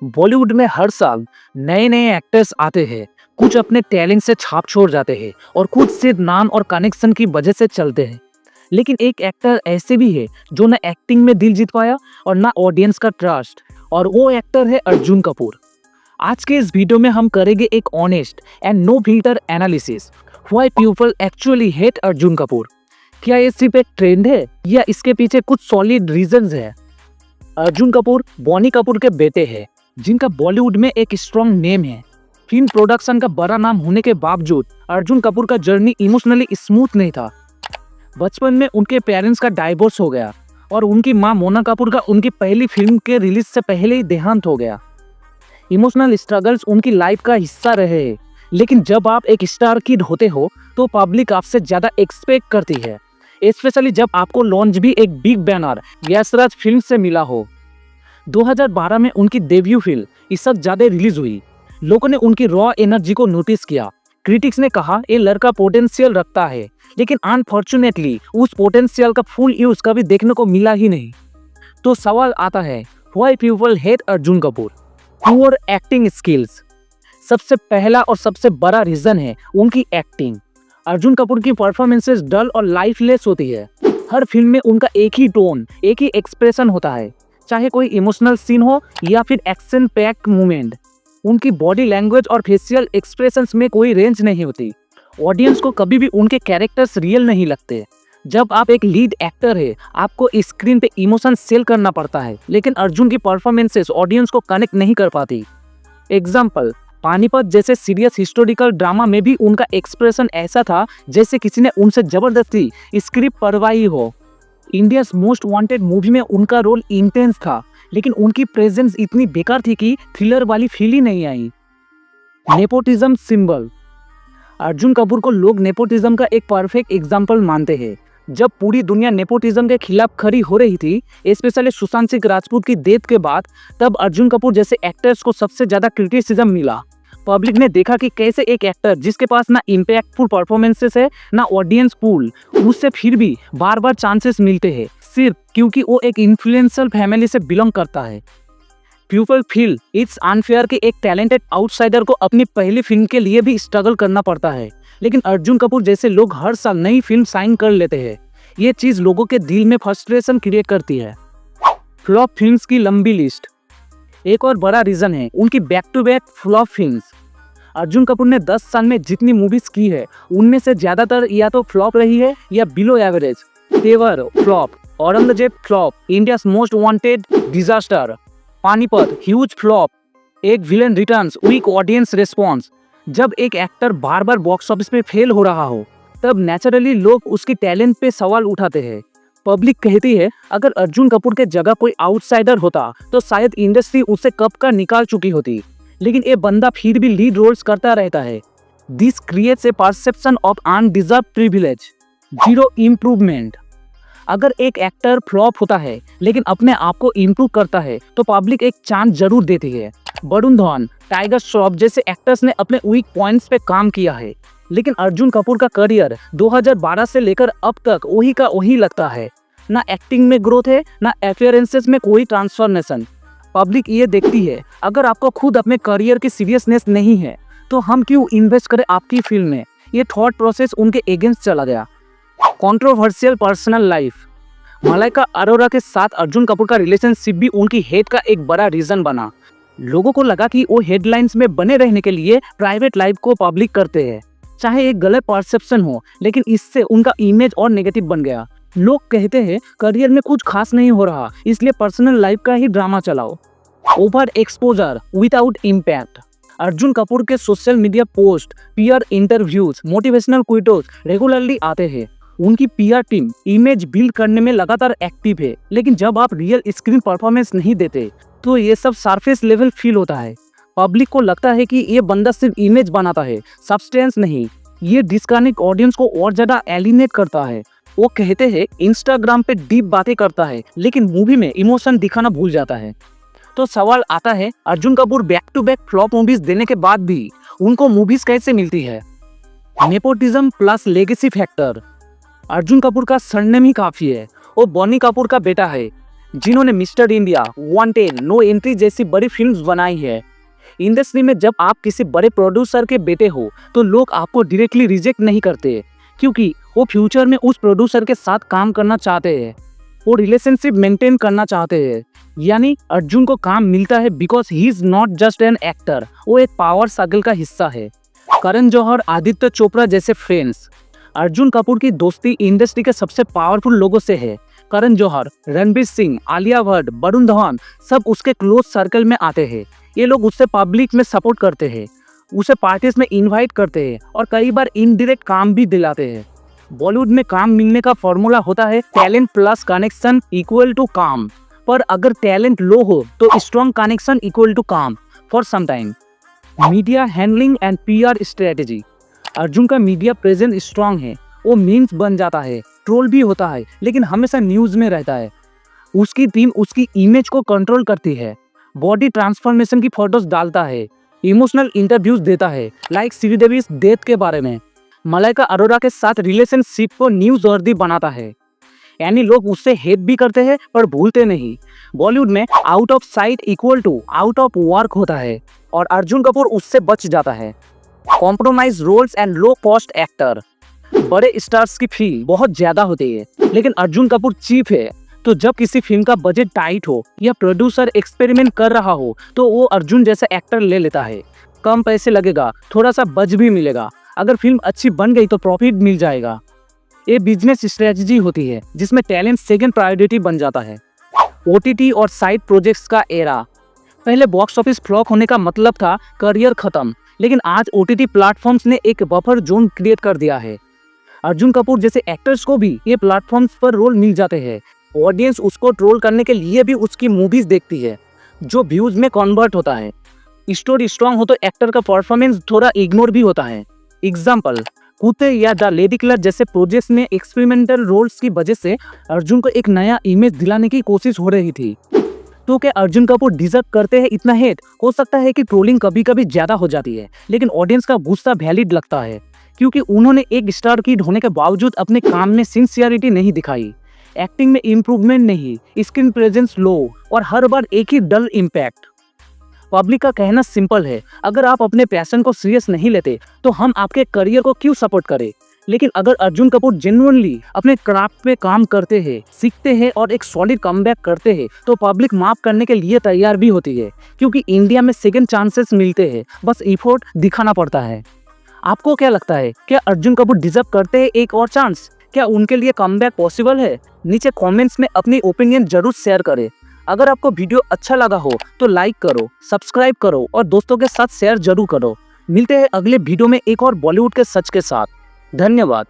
बॉलीवुड में हर साल नए नए एक्टर्स आते हैं। कुछ अपने टैलेंट से छाप छोड़ जाते हैं और कुछ सिर्फ नाम और कनेक्शन की वजह से चलते हैं। लेकिन एक एक्टर ऐसे भी है जो न एक्टिंग में दिल जीत पाया और ना ऑडियंस का ट्रस्ट, और वो एक्टर है अर्जुन कपूर। आज के इस वीडियो में हम करेंगे एक honest and no filter analysis why people actually hate Arjun Kapoor. क्या ये सिर्फ एक ट्रेंड है या इसके पीछे कुछ सॉलिड रीजंस है? अर्जुन कपूर बोनी कपूर के बेटे हैं, जिनका बॉलीवुड में एक स्ट्रॉन्ग नेम है। फिल्म प्रोडक्शन का बड़ा नाम होने के बावजूद अर्जुन कपूर का जर्नी इमोशनली स्मूथ नहीं था। बचपन में उनके पेरेंट्स का डाइवोर्स हो गया और उनकी मां मोना कपूर का उनकी पहली फिल्म के रिलीज से पहले ही देहांत हो गया। इमोशनल स्ट्रगल्स उनकी लाइफ का हिस्सा रहे हैं, लेकिन जब आप एक स्टार किड होते हो तो पब्लिक आपसे ज्यादा एक्सपेक्ट करती है, स्पेशली जब आपको लॉन्च भी एक बिग बैनर यशराज फिल्म से मिला हो। 2012 में उनकी डेब्यू फिल्म इज्जत ज़्यादा रिलीज हुई। लोगों ने उनकी रॉ एनर्जी को नोटिस किया। क्रिटिक्स ने कहा ये लड़का पोटेंशियल रखता है, लेकिन अनफॉर्चुनेटली उस पोटेंशियल का फुल यूज कभी देखने को मिला ही नहीं। तो सवाल आता है, why people hate Arjun Kapoor? Poor acting skills सबसे पहला और सबसे बड़ा रीजन है उनकी एक्टिंग। अर्जुन कपूर की परफॉर्मेंसेस डल और लाइफलेस होती है। हर फिल्म में उनका एक ही टोन, एक ही एक्सप्रेशन होता है, चाहे कोई इमोशनल सीन हो या फिर एक्शन पैक्ड मूवमेंट। उनकी बॉडी लैंग्वेज और फेशियल एक्सप्रेशंस में कोई रेंज नहीं होती। ऑडियंस को कभी भी उनके कैरेक्टर्स रियल नहीं लगते। जब आप एक लीड एक्टर है, आपको स्क्रीन पे इमोशन सेल करना पड़ता है, लेकिन अर्जुन की परफॉर्मेंसेस ऑडियंस को कनेक्ट नहीं कर पाती। एग्जाम्पल, पानीपत जैसे सीरियस हिस्टोरिकल ड्रामा में भी उनका एक्सप्रेशन ऐसा था जैसे किसी ने उनसे जबरदस्ती स्क्रिप्ट पढ़वाई हो। इंडियाज मोस्ट वांटेड मूवी में उनका रोल इंटेंस था, लेकिन उनकी प्रेजेंस इतनी बेकार थी कि थ्रिलर वाली फील ही नहीं आई। नेपोटिज्म सिंबल अर्जुन कपूर को लोग नेपोटिज्म का एक परफेक्ट एग्जाम्पल मानते हैं। जब पूरी दुनिया नेपोटिज्म के खिलाफ खड़ी हो रही थी, स्पेशली सुशांत सिंह राजपूत की डेथ के बाद, तब अर्जुन कपूर जैसे एक्टर्स को सबसे ज्यादा क्रिटिसिज्म मिला। पब्लिक ने देखा कि कैसे एक एक्टर जिसके पास ना इम्पैक्टफुल परफॉर्मेंसेस है ना ऑडियंस पूल, उससे फिर भी बार बार चांसेस मिलते हैं सिर्फ क्योंकि वो एक इन्फ्लुएंशियल फैमिली से बिलोंग करता है। पीपल फील इट्स अनफेयर कि एक टैलेंटेड आउटसाइडर को अपनी पहली फिल्म के लिए भी स्ट्रगल करना पड़ता है, लेकिन अर्जुन कपूर जैसे लोग हर साल नई फिल्म साइन कर लेते हैं। ये चीज लोगों के दिल में फ्रस्ट्रेशन क्रिएट करती है। फ्लॉप फिल्म्स की लंबी लिस्ट एक और बड़ा रीजन है उनकी back to back flop films. Arjun Kapoor ने 10 साल में जितनी मूवीज की है, उनमें से ज्यादातर या तो फ्लॉप रही है या below average. Tevar flop, Aurangzeb flop, India's Most Wanted disaster, Panipat huge flop, Ek Villain Returns weak audience response. जब एक एक्टर बार बार बॉक्स ऑफिस पे फेल हो रहा हो, तब नेचुरली लोग उसकी टैलेंट पे सवाल उठाते हैं। पब्लिक कहती है अगर अर्जुन कपूर के जगह कोई आउटसाइडर होता तो शायद इंडस्ट्री उसे कब का निकाल चुकी होती, लेकिन ये बंदा फिर भी लीड रोल्स करता रहता है। This creates a perception of undeserved privilege. Zero improvement अगर एक एक्टर फ्लॉप होता है लेकिन अपने आप को इम्प्रूव करता है तो पब्लिक एक चांस जरूर देती है। वरुण धवन, टाइगर श्रॉफ जैसे एक्टर्स ने अपने वीक पॉइंट्स पे काम किया है, लेकिन अर्जुन कपूर का करियर 2012 से लेकर अब तक वही का वही लगता है। ना एक्टिंग में ग्रोथ है, ना अपीयरेंसेस में कोई ट्रांसफॉर्मेशन। पब्लिक ये देखती है अगर आपको खुद अपने करियर की सीरियसनेस नहीं है तो हम क्यों इन्वेस्ट करें आपकी फिल्म में। ये थॉट प्रोसेस उनके अगेंस्ट चला गया। Controversial personal life Malaika Arora के साथ अर्जुन कपूर का रिलेशनशिप भी उनकी हेट का एक बड़ा रीजन बना। लोगों को लगा कि वो हेडलाइंस में बने रहने के लिए प्राइवेट लाइफ को पब्लिक करते हैं, चाहे एक गलत परसेप्शन हो, लेकिन इससे उनका इमेज और नेगेटिव बन गया। लोग कहते हैं करियर में कुछ खास नहीं हो रहा, इसलिए पर्सनल लाइफ का ही ड्रामा चलाओ। Over exposure without impact Arjun Kapoor के social media post, PR interviews, motivational quotes regularly आते हैं। उनकी पीआर टीम इमेज बिल्ड करने में लगातार एक्टिव है, लेकिन जब आप रियल स्क्रीन परफॉर्मेंस नहीं देते तो ये सब सरफेस लेवल फील होता है। पब्लिक को लगता है कि ये बंदा सिर्फ इमेज बनाता है, सब्सटेंस नहीं। ये डिस्कनेक्ट ऑडियंस को और ज्यादा एलिनेट करता है। वो कहते हैं इंस्टाग्राम पे डीप बातें करता है, लेकिन मूवी में इमोशन दिखाना भूल जाता है। तो सवाल आता है, Arjun Kapoor back to back flop movies देने के बाद भी उनको मूवीज कैसे मिलती है? Nepotism plus legacy factor. Arjun Kapoor का सरनेम ही काफी है। वो बोनी कपूर का बेटा है, जिन्होंने mister India, wanted, no entry जैसी बड़ी फिल्म्स बनाई है। इंडस्ट्री में जब आप किसी बड़े प्रोड्यूसर के बेटे हो तो लोग आपको डायरेक्टली रिजेक्ट नहीं करते, क्योंकि वो फ्यूचर में उस प्रोड्यूसर के साथ काम करना चाहते हैं, वो रिलेशनशिप मेंटेन करना चाहते हैं। यानी अर्जुन को काम मिलता है because he is not just an actor, वो एक पावर सर्कल का हिस्सा है। करण जौहर, आदित्य चोपड़ा जैसे फ्रेंड्स। अर्जुन कपूर की दोस्ती इंडस्ट्री के सबसे पावरफुल लोगों से है। करण जौहर, रणबीर सिंह, आलिया भट्ट, वरुण धवन सब उसके क्लोज सर्कल में आते हैं। ये लोग उससे पब्लिक में सपोर्ट करते हैं, उसे पार्टीज में इनवाइट करते हैं और कई बार इनडायरेक्ट काम भी दिलाते हैं। बॉलीवुड में काम मिलने का फॉर्मूला होता है talent plus connection equal to काम, पर अगर टैलेंट लो हो तो स्ट्रॉन्ग कनेक्शन इक्वल टू काम for some time. Media handling and PR strategy. Arjun का मीडिया प्रेजेंस स्ट्रांग है, वो मीम्स बन जाता है, ट्रोल भी होता है, लेकिन हमेशा न्यूज में रहता है। उसकी टीम उसकी इमेज को कंट्रोल करती है, बॉडी ट्रांसफॉर्मेशन की फोटोज डालता है, इमोशनल इंटरव्यूज देता है, लाइक श्रीदेवी डेथ के बारे में, मलाइका अरोरा के साथ रिलेशनशिप को न्यूज वर्दी बनाता है। यानी लोग उससे हेट भी करते हैं पर भूलते नहीं। बॉलीवुड में out of sight equal to out of work होता है और अर्जुन कपूर उससे बच जाता है। Compromise roles and low cost actor. बड़े स्टार्स की फी बहुत ज्यादा होती है, लेकिन अर्जुन कपूर चीप है। तो जब किसी फिल्म का बजट टाइट हो या प्रोड्यूसर एक्सपेरिमेंट कर रहा हो तो वो अर्जुन जैसा एक्टर ले लेता है। कम पैसे लगेगा, थोड़ा सा बज भी मिलेगा, अगर फिल्म अच्छी बन गई तो प्रॉफिट मिल जाएगा। ये बिजनेस स्ट्रेटजी होती है जिसमें टैलेंट सेकंड प्रायोरिटी बन जाता है। ओटीटी और साइड प्रोजेक्ट्स का एरा। पहले बॉक्स ऑफिस फ्लॉप होने का मतलब था करियर खत्म, लेकिन आज ओटीटी प्लेटफॉर्म्स ने एक बफर जोन क्रिएट कर दिया है। अर्जुन कपूर जैसे एक्टर्स को भी ये प्लेटफॉर्म्स पर रोल मिल जाते हैं। ऑडियंस उसको ट्रोल करने के लिए भी उसकी मूवीज देखती है, जो व्यूज में कन्वर्ट होता है। स्टोरी स्ट्रांग हो तो एक्टर का परफॉर्मेंस थोड़ा इग्नोर भी होता है। एग्जाम्पल, कुत्ते या द लेडी किलर जैसे प्रोजेक्ट्स में एक्सपेरिमेंटल रोल्स की वजह से अर्जुन को एक नया इमेज दिलाने की कोशिश हो रही थी। तो क्या अर्जुन कपूर डिजर्व करते हैं इतना हेट? हो सकता है कि ट्रोलिंग कभी कभी ज्यादा हो जाती है, लेकिन ऑडियंस का गुस्सा वैलिड लगता है, क्योंकि उन्होंने एक स्टार किड होने के बावजूद अपने काम में सिंसियरिटी नहीं दिखाई, एक्टिंग में इम्प्रूवमेंट नहीं, स्क्रीन प्रेजेंस लो और हर बार एक ही डल इम्पैक्ट। पब्लिक का कहना सिंपल है, अगर आप अपने पैशन को सीरियस नहीं लेते तो हम आपके करियर को क्यों सपोर्ट करें। लेकिन अगर अर्जुन कपूर जेन्युइनली अपने क्राफ्ट पे काम करते हैं, सीखते हैं और एक सॉलिड कमबैक करते हैं तो पब्लिक माफ करने के लिए तैयार भी होती है, क्योंकि इंडिया में सेकंड चांसेस मिलते हैं, बस एफर्ट दिखाना पड़ता है। आपको क्या लगता है, क्या अर्जुन कपूर डिजर्व करते हैं एक और चांस? क्या उनके लिए कमबैक पॉसिबल है? नीचे कमेंट्स में अपनी ओपिनियन जरूर शेयर करें। अगर आपको वीडियो अच्छा लगा हो तो लाइक करो, सब्सक्राइब करो और दोस्तों के साथ शेयर जरूर करो। मिलते हैं अगले वीडियो में एक और बॉलीवुड के सच के साथ। धन्यवाद।